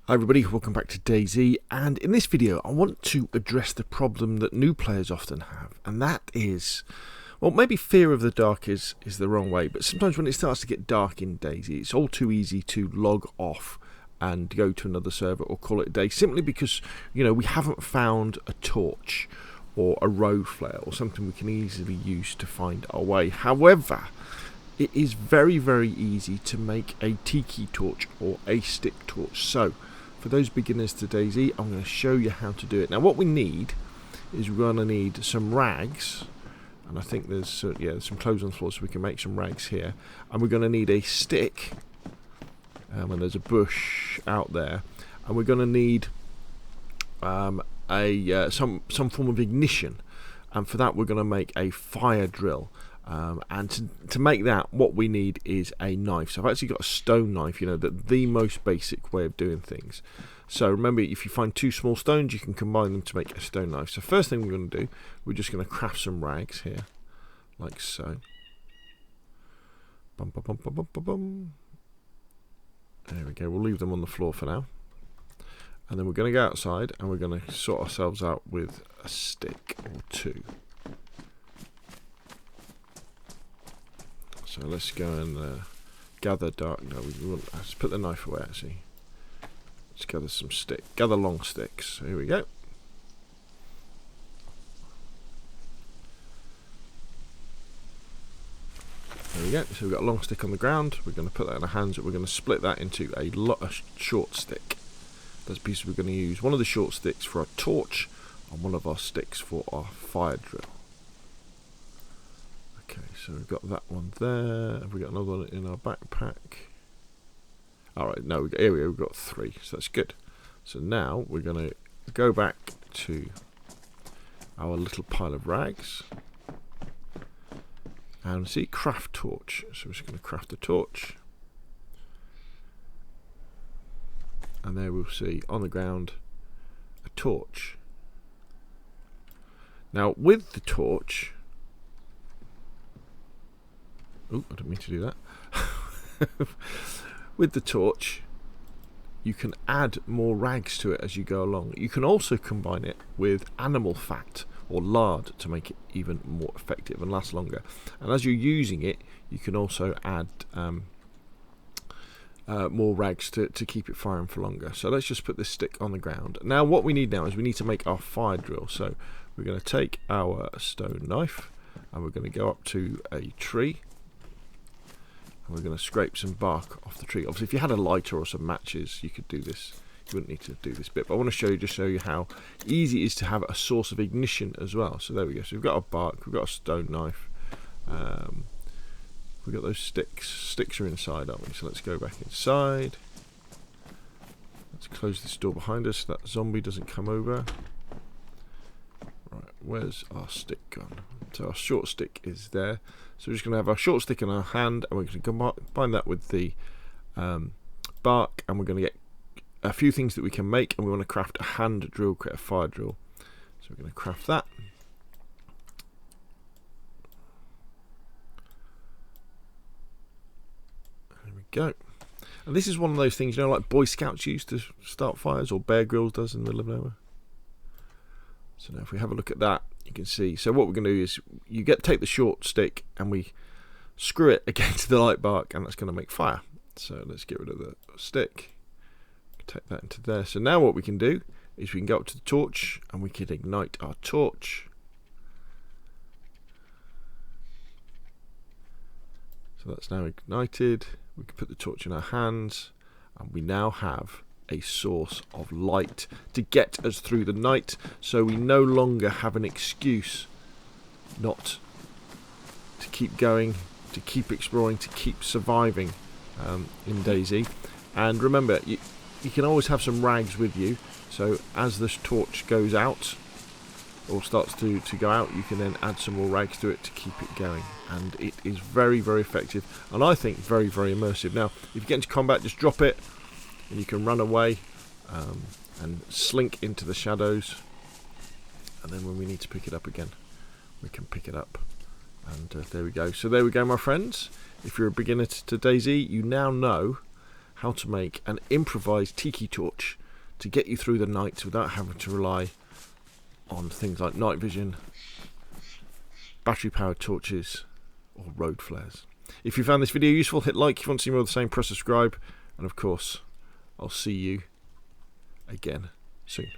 Hi everybody, welcome back to DayZ, and in this video I want to address the problem that new players often have, and that is, well, maybe fear of the dark is the wrong way, but sometimes when it starts to get dark in DayZ, it's all too easy to log off and go to another server or call it a day, simply because, you know, we haven't found a torch or a road flare or something we can easily use to find our way. However, it is very, very easy to make a tiki torch or a stick torch. So for those beginners to DayZ, I'm going to show you how to do it. Now what we need is we're going to need some rags, and I think there's some clothes on the floor, so we can make some rags here, and we're going to need a stick, and there's a bush out there, and we're going to need some form of ignition, and for that we're going to make a fire drill. And to make that, what we need is a knife. So I've actually got a stone knife, you know, the most basic way of doing things. So remember, if you find two small stones, you can combine them to make a stone knife. So first thing we're going to do, we're just going to craft some rags here, like so. Bum, bum, bum, bum, bum, bum, bum. There we go, we'll leave them on the floor for now. And then we're going to go outside and we're going to sort ourselves out with a stick or two. So let's go and gather dark. No, let's put the knife away actually. Let's gather some gather long sticks. Here we go. There we go. So we've got a long stick on the ground. We're going to put that in our hands. We're going to split that into a short stick. That's a piece we're going to use. One of the short sticks for our torch, and one of our sticks for our fire drill. Okay, so we've got that one there. Have we got another one in our backpack? Alright, no, here we go, we've got three, so that's good. So now we're going to go back to our little pile of rags. And see, craft torch. So we're just going to craft a torch. And there we'll see, on the ground, a torch. Now, with the torch... Oh, I didn't mean to do that. With the torch, you can add more rags to it as you go along. You can also combine it with animal fat or lard to make it even more effective and last longer. And as you're using it, you can also add more rags to keep it firing for longer. So let's just put this stick on the ground. Now what we need now is we need to make our fire drill. So we're going to take our stone knife and we're going to go up to a tree. We're going to scrape some bark off the tree. Obviously, if you had a lighter or some matches, you could do this. You wouldn't need to do this bit. But I want to show you how easy it is to have a source of ignition as well. So there we go. So we've got our bark, we've got a stone knife. We've got those sticks. Sticks are inside, aren't we? So let's go back inside. Let's close this door behind us so that zombie doesn't come over. Right, where's our stick gone? So our short stick is there. So we're just going to have our short stick in our hand, and we're going to combine that with the bark, and we're going to get a few things that we can make, and we want to craft a hand drill, create a fire drill. So we're going to craft that. There we go. And this is one of those things, you know, like Boy Scouts used to start fires, or Bear Grylls does in the middle of nowhere. So now if we have a look at that, you can see. So what we're going to do is you take the short stick and we screw it against the light bark, and that's going to make fire. So let's get rid of the stick. Take that into there. So now what we can do is we can go up to the torch and we can ignite our torch. So that's now ignited. We can put the torch in our hands, and we now have a source of light to get us through the night, so we no longer have an excuse not to keep going, to keep exploring, to keep surviving in DayZ. And remember, you can always have some rags with you, so as this torch goes out or starts to go out, you can then add some more rags to it to keep it going, and it is very, very effective, and I think very, very immersive. Now if you get into combat, just drop it and you can run away and slink into the shadows, and then when we need to pick it up again, we can pick it up. And there we go. So there we go, my friends. If you're a beginner to DayZ, you now know how to make an improvised tiki torch to get you through the night without having to rely on things like night vision, battery powered torches or road flares. If you found this video useful, hit like. If you want to see more of the same, press subscribe, and of course I'll see you again soon.